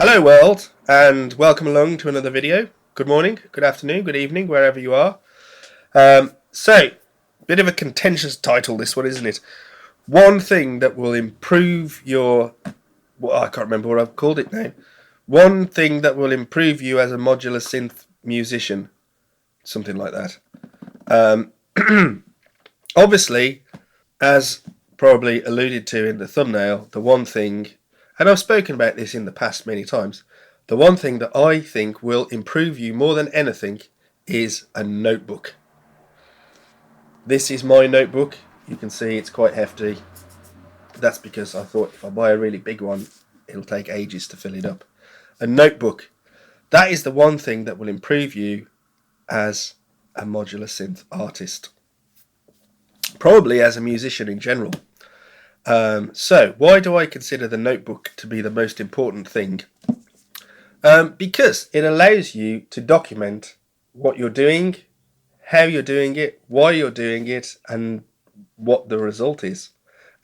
Hello world, and welcome along to another video. Good morning, good afternoon, good evening, wherever you are. Bit of a contentious title this one, isn't it? One thing that will improve your... Well, I can't remember what I've called it now. One thing that will improve you as a modular synth musician. Something like that. Obviously, as probably alluded to in the thumbnail, the one thing, and I've spoken about this in the past many times, the one thing that I think will improve you more than anything is a notebook. This is my notebook. You can see it's quite hefty. That's because I thought if I buy a really big one, it'll take ages to fill it up. A notebook. That is the one thing that will improve you as a modular synth artist. Probably as a musician in general. So why do I consider the notebook to be the most important thing? Because it allows you to document what you're doing, how you're doing it, why you're doing it, and what the result is.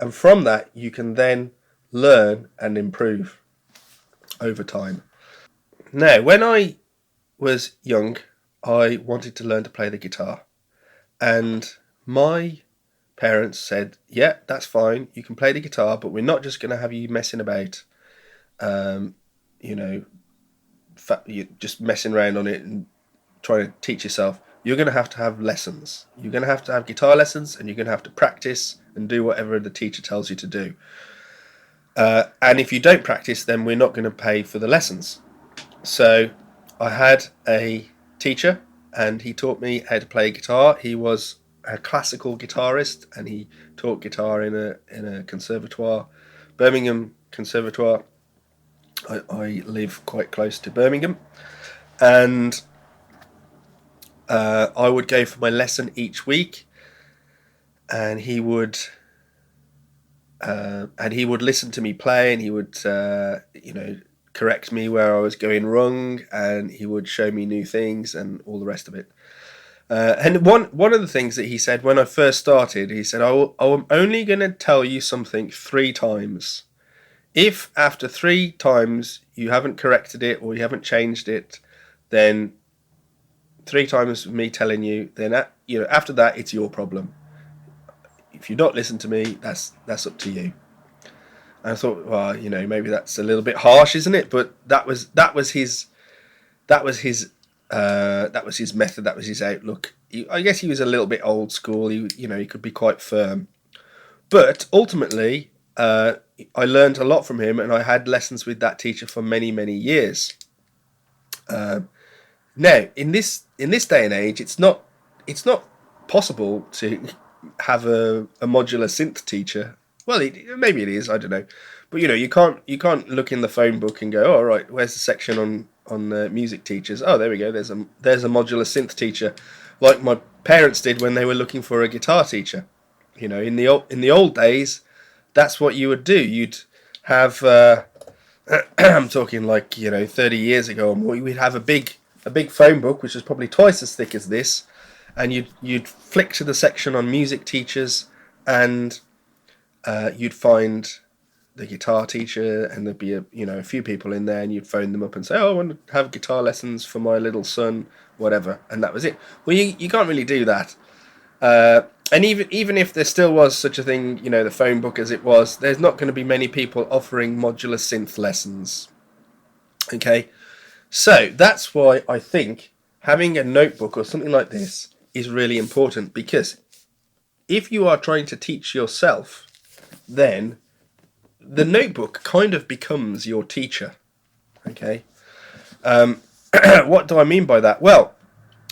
And from that, you can then learn and improve over time. Now, when I was young, I wanted to learn to play the guitar. And my parents said, yeah, that's fine, you can play the guitar, but we're not just going to have you messing about, just messing around on it and trying to teach yourself. You're going to have lessons. You're going to have guitar lessons, and you're going to have to practice and do whatever the teacher tells you to do. And if you don't practice, then we're not going to pay for the lessons. So I had a teacher, and he taught me how to play guitar. He was a classical guitarist, and he taught guitar in a conservatoire, Birmingham Conservatoire. I live quite close to Birmingham, and I would go for my lesson each week, and he would listen to me play, and he would correct me where I was going wrong, and he would show me new things and all the rest of it. And one of the things that he said when I first started, he said, I'm only going to tell you something 3 times. If after 3 times you haven't corrected it or you haven't changed it, then 3 times of me telling you, then after that it's your problem. If you don't listen to me, that's up to you. And I thought, well, maybe that's a little bit harsh, isn't it? But that was his method. That was his outlook. I guess he was a little bit old school. He could be quite firm, but ultimately, I learned a lot from him, and I had lessons with that teacher for many, many years. Now, in this day and age, it's not possible to have a modular synth teacher. Well, maybe it is. I don't know, but you can't look in the phone book and go, oh, right, where's the section on music teachers? Oh, there we go. There's a modular synth teacher, like my parents did when they were looking for a guitar teacher. In the old days, that's what you would do. You'd have I'm talking like 30 years ago or more. We'd have a big phone book, which was probably twice as thick as this, and you'd flick to the section on music teachers, and you'd find the guitar teacher, and there'd be a few people in there, and you'd phone them up and say, oh, I want to have guitar lessons for my little son, whatever, and that was it. Well, you can't really do that. And even if there still was such a thing, the phone book as it was, there's not going to be many people offering modular synth lessons. Okay, so that's why I think having a notebook or something like this is really important, because if you are trying to teach yourself, then the notebook kind of becomes your teacher. Okay, what do I mean by that? Well,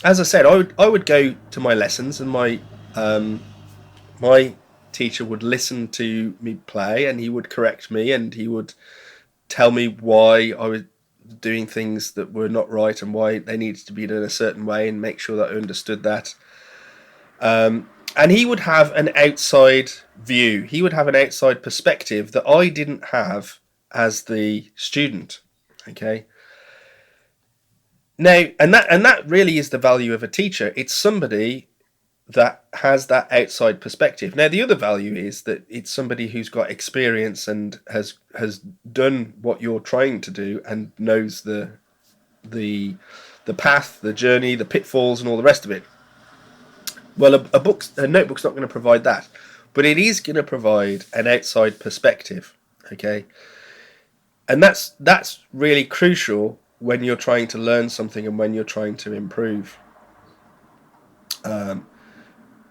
as I said, I would go to my lessons, and my teacher would listen to me play, and he would correct me, and he would tell me why I was doing things that were not right and why they needed to be done a certain way, and make sure that I understood that. And he would have an outside view. He would have an outside perspective that I didn't have as the student. Okay. Now, and that really is the value of a teacher. It's somebody that has that outside perspective. Now, the other value is that it's somebody who's got experience and has done what you're trying to do and knows the the path, the journey, the pitfalls, and all the rest of it. Well, a notebook's not going to provide that, but it is going to provide an outside perspective. Okay, and that's really crucial when you're trying to learn something and when you're trying to improve.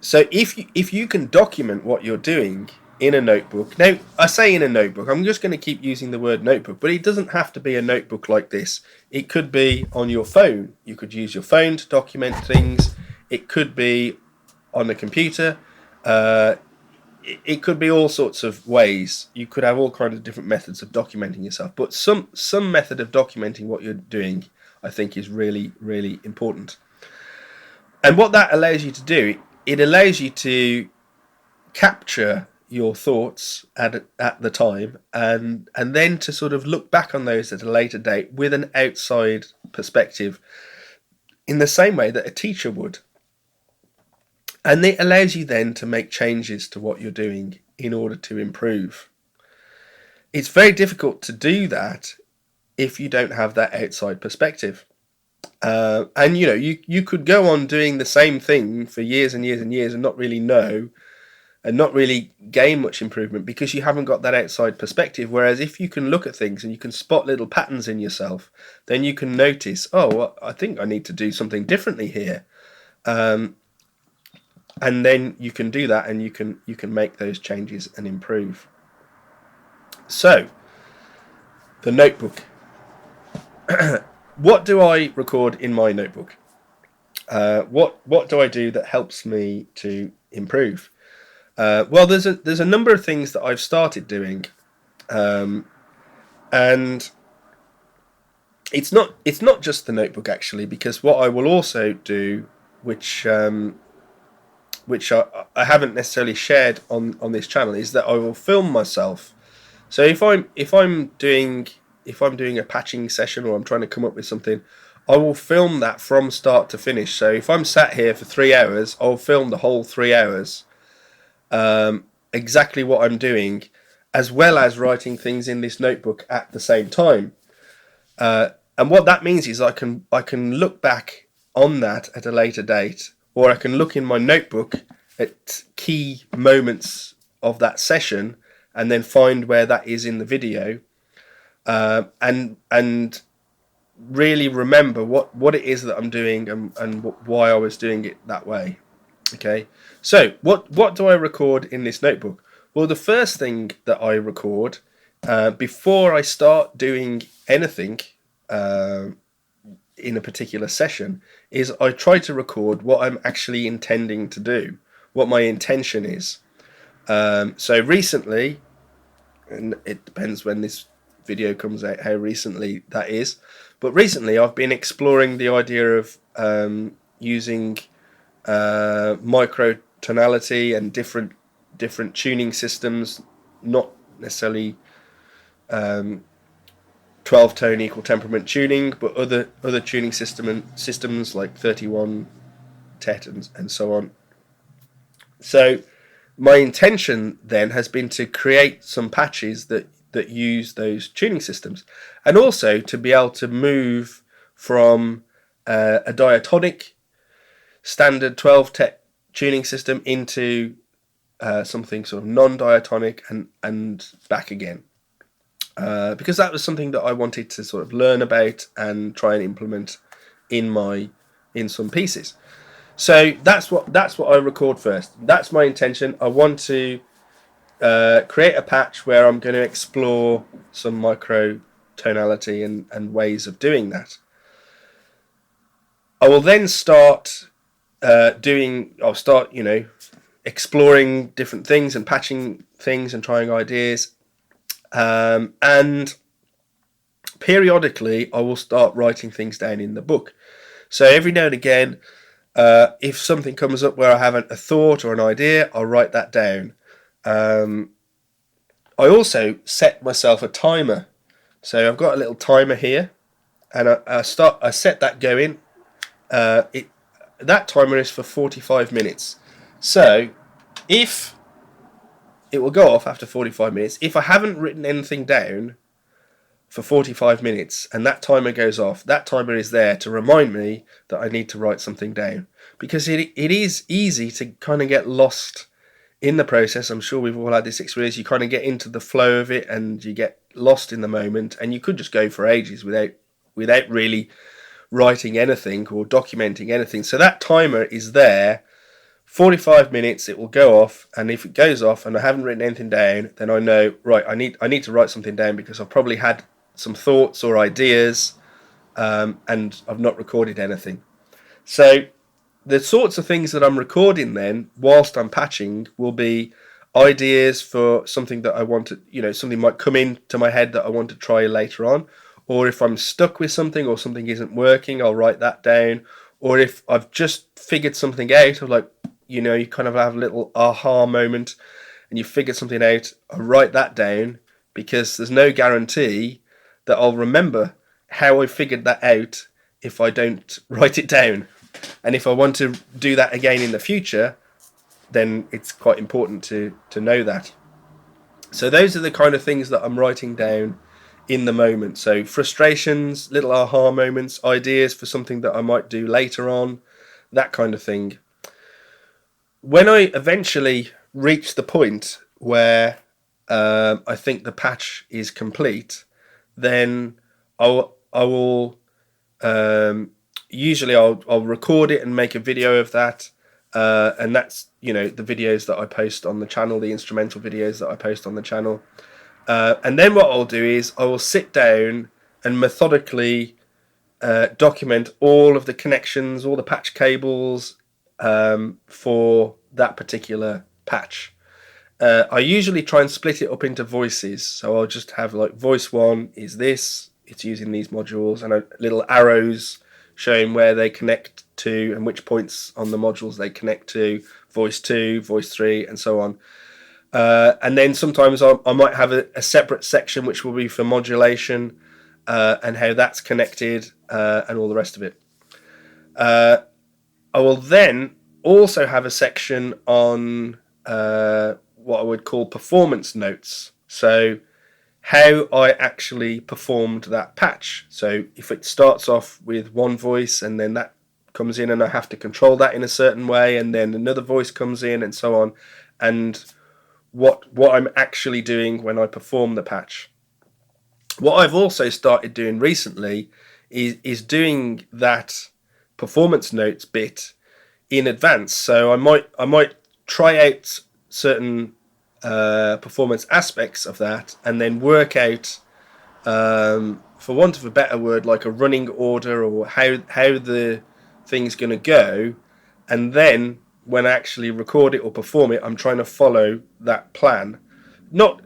So if you can document what you're doing in a notebook, now I say in a notebook, I'm just going to keep using the word notebook, but it doesn't have to be a notebook like this. It could be on your phone. You could use your phone to document things. It could be on the computer. It could be all sorts of ways. You could have all kinds of different methods of documenting yourself, but some method of documenting what you're doing, I think, is really, really important. And what that allows you to do, it allows you to capture your thoughts at the time, and then to sort of look back on those at a later date with an outside perspective, in the same way that a teacher would. And it allows you then to make changes to what you're doing in order to improve. It's very difficult to do that if you don't have that outside perspective. And you could go on doing the same thing for years and years and years and not really know and not really gain much improvement because you haven't got that outside perspective. Whereas if you can look at things and you can spot little patterns in yourself, then you can notice, oh, well, I think I need to do something differently here. And then you can do that and you can make those changes and improve. So, the notebook. What do I record in my notebook? What do I do that helps me to improve? Well, there's a number of things that I've started doing, and it's not just the notebook actually, because what I will also do, which I haven't necessarily shared on this channel, is that I will film myself. So if I'm doing a patching session or I'm trying to come up with something, I will film that from start to finish. So if I'm sat here for 3 hours, I'll film the whole 3 hours, exactly what I'm doing, as well as writing things in this notebook at the same time. And what that means is I can look back on that at a later date, or I can look in my notebook at key moments of that session and then find where that is in the video, and really remember what it is that I'm doing and why I was doing it that way. Okay, so what do I record in this notebook? Well, the first thing that I record before I start doing anything in a particular session is I try to record what I'm actually intending to do, what my intention is. So recently, and it depends when this video comes out how recently that is, but recently I've been exploring the idea of using micro tonality and different tuning systems, not necessarily 12-tone equal temperament tuning, but other tuning systems like 31 tet and so on. So my intention then has been to create some patches that use those tuning systems, and also to be able to move from a diatonic standard 12 tet tuning system into something sort of non-diatonic and back again, because that was something that I wanted to sort of learn about and try and implement in some pieces. So that's what I record first. That's my intention. I want to create a patch where I'm going to explore some micro tonality and ways of doing that. I will then start exploring different things and patching things and trying ideas, and periodically I will start writing things down in the book. So every now and again, if something comes up where I have a thought or an idea, I'll write that down. I also set myself a timer. So I've got a little timer here, and I set that going. That timer is for 45 minutes. So if it will go off after 45 minutes, if I haven't written anything down for 45 minutes and that timer goes off, that timer is there to remind me that I need to write something down. Because it is easy to kind of get lost in the process. I'm sure we've all had this experience. You kind of get into the flow of it and you get lost in the moment, and you could just go for ages without really writing anything or documenting anything. So that timer is there. 45 minutes, it will go off, and if it goes off and I haven't written anything down, then I know, right, I need to write something down because I've probably had some thoughts or ideas, and I've not recorded anything. So the sorts of things that I'm recording then whilst I'm patching will be ideas for something that I want to, something might come into my head that I want to try later on. Or if I'm stuck with something or something isn't working, I'll write that down. Or if I've just figured something out, or like, you kind of have a little aha moment and you figured something out, I write that down, because there's no guarantee that I'll remember how I figured that out if I don't write it down. And if I want to do that again in the future, then it's quite important to know that. So those are the kind of things that I'm writing down in the moment. So frustrations, little aha moments, ideas for something that I might do later on, that kind of thing. When I eventually reach the point where I think the patch is complete, then I will usually I'll record it and make a video of that, and that's the videos that I post on the channel, the instrumental videos that I post on the channel. And then what I'll do is I will sit down and methodically document all of the connections, all the patch cables for that particular patch. I usually try and split it up into voices, so I'll just have like voice 1 is this, it's using these modules, and little arrows showing where they connect to and which points on the modules they connect to, voice 2, voice 3, and so on. And then sometimes I might have a separate section which will be for modulation and how that's connected, and all the rest of it. I will then also have a section on what I would call performance notes. So how I actually performed that patch. So if it starts off with one voice and then that comes in and I have to control that in a certain way, and then another voice comes in and so on, and what I'm actually doing when I perform the patch. What I've also started doing recently is doing that performance notes bit in advance. So I might try out certain performance aspects of that and then work out, for want of a better word, like a running order, or how the thing's going to go, and then when I actually record it or perform it, I'm trying to follow that plan, not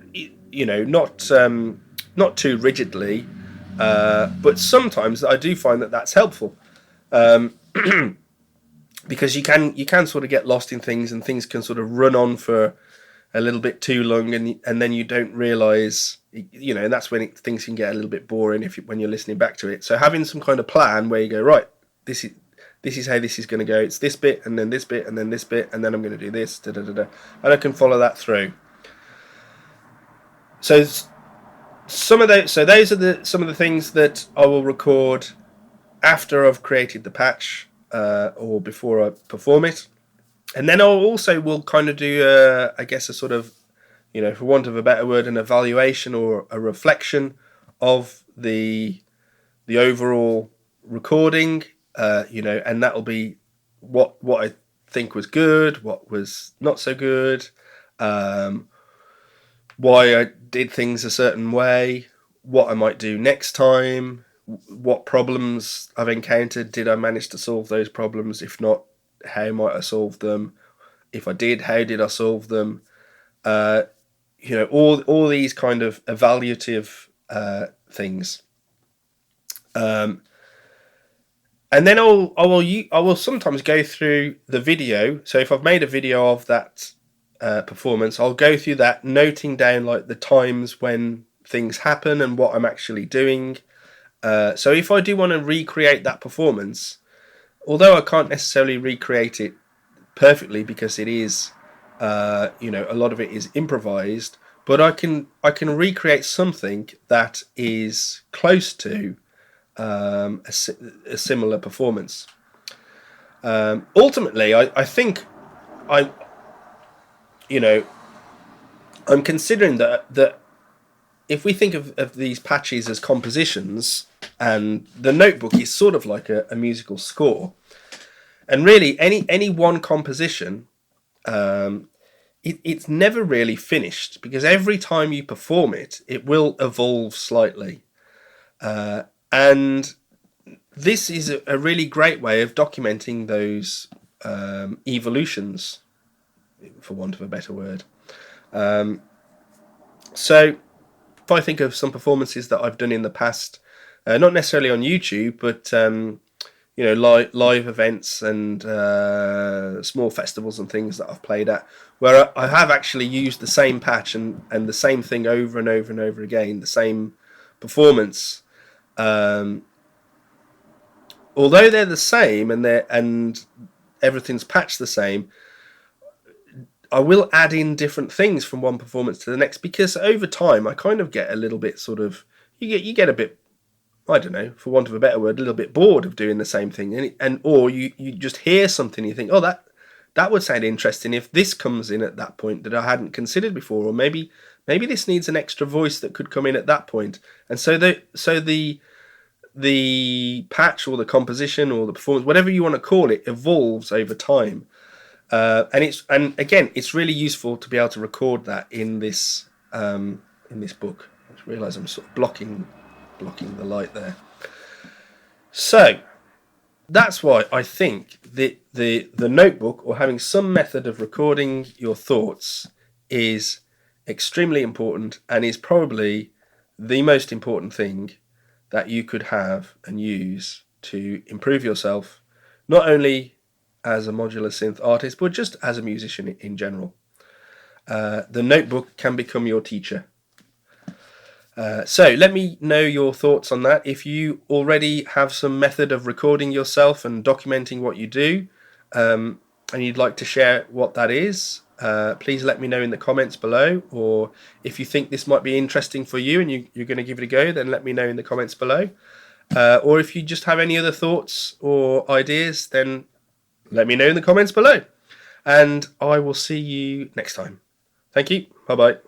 not too rigidly, but sometimes I do find that that's helpful, because you can sort of get lost in things, and things can sort of run on for a little bit too long, and then you don't realise, and that's when things can get a little bit boring when you're listening back to it. So having some kind of plan where you go, right, this is how this is going to go. It's this bit, and then this bit, and then this bit, and then I'm going to do this, and I can follow that through. So those are some of the things that I will record after I've created the patch, or before I perform it. And then I also will kind of do, I guess, a sort of, for want of a better word, an evaluation or a reflection of the overall recording, and that'll be what I think was good, what was not so good, why I did things a certain way, what I might do next time, what problems I've encountered, did I manage to solve those problems? If not, how might I solve them? If I did, how did I solve them? All these kind of evaluative things. And then I will sometimes go through the video. So if I've made a video of that performance, I'll go through that, noting down like the times when things happen and what I'm actually doing. So if I do want to recreate that performance, although I can't necessarily recreate it perfectly because it is, a lot of it is improvised. But I can recreate something that is close to a similar performance. Ultimately, I think I, you know, I'm considering that if we think of these patches as compositions, and the notebook is sort of like a musical score, and really any one composition, it's never really finished because every time you perform it, it will evolve slightly, and this is a really great way of documenting those evolutions, for want of a better word. So if I think of some performances that I've done in the past, not necessarily on YouTube, but live events and small festivals and things that I've played at, where I have actually used the same patch and the same thing over and over and over again, the same performance. Although they're the same and everything's patched the same, I will add in different things from one performance to the next, because over time I kind of get a little bit sort of you get a bit, I don't know, for want of a better word, a little bit bored of doing the same thing, or you just hear something and you think, oh, that would sound interesting if this comes in at that point that I hadn't considered before, or maybe this needs an extra voice that could come in at that point, and so the patch or the composition or the performance, whatever you want to call it, evolves over time. And again, it's really useful to be able to record that in this book. I just realise I'm sort of blocking the light there. So that's why I think the notebook, or having some method of recording your thoughts, is extremely important, and is probably the most important thing that you could have and use to improve yourself, not only as a modular synth artist, but just as a musician in general. The notebook can become your teacher. So let me know your thoughts on that. If you already have some method of recording yourself and documenting what you do, and you'd like to share what that is, please let me know in the comments below. Or if you think this might be interesting for you and you're going to give it a go, then let me know in the comments below. Or if you just have any other thoughts or ideas, then let me know in the comments below. And I will see you next time. Thank you. Bye-bye.